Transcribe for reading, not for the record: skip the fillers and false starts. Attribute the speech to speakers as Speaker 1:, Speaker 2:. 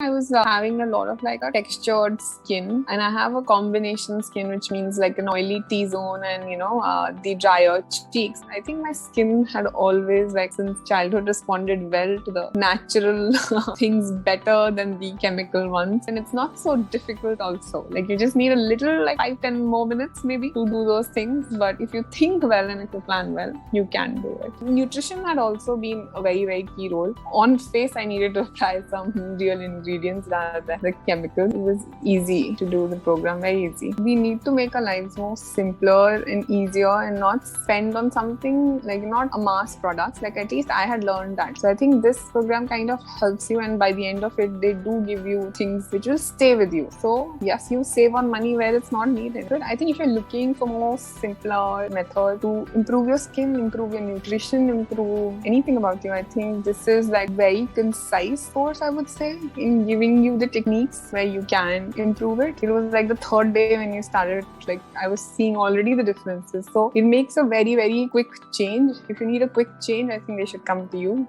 Speaker 1: I was having a lot of like a textured skin, and I have a combination skin, which means like an oily T-zone and the drier cheeks. I think my skin had always, like since childhood, responded well to the natural things better than the chemical ones, and it's not so difficult also. Like you just need a little, like 5-10 more minutes maybe to do those things, but if you think well and if you plan well, you can do it. Nutrition had also been a very, very key role. On face, I needed to apply some real ingredients rather than the chemicals. It was easy to do the program, very easy. We need to make our lives more simpler and easier and not spend on something like not a mass products. Like at least I had learned that. So I think this program kind of helps you, and by the end of it, they do give you things which will stay with you. So yes, you save on money where it's not needed. But I think if you're looking for more simpler method to improve your skin, improve your nutrition, improve anything about you, I think this is like very concise course, I would say, in giving you the techniques where you can improve it. It was like the third day when you started, like I was seeing already the differences. So it makes a very, very quick change. If you need a quick change, I think they should come to you.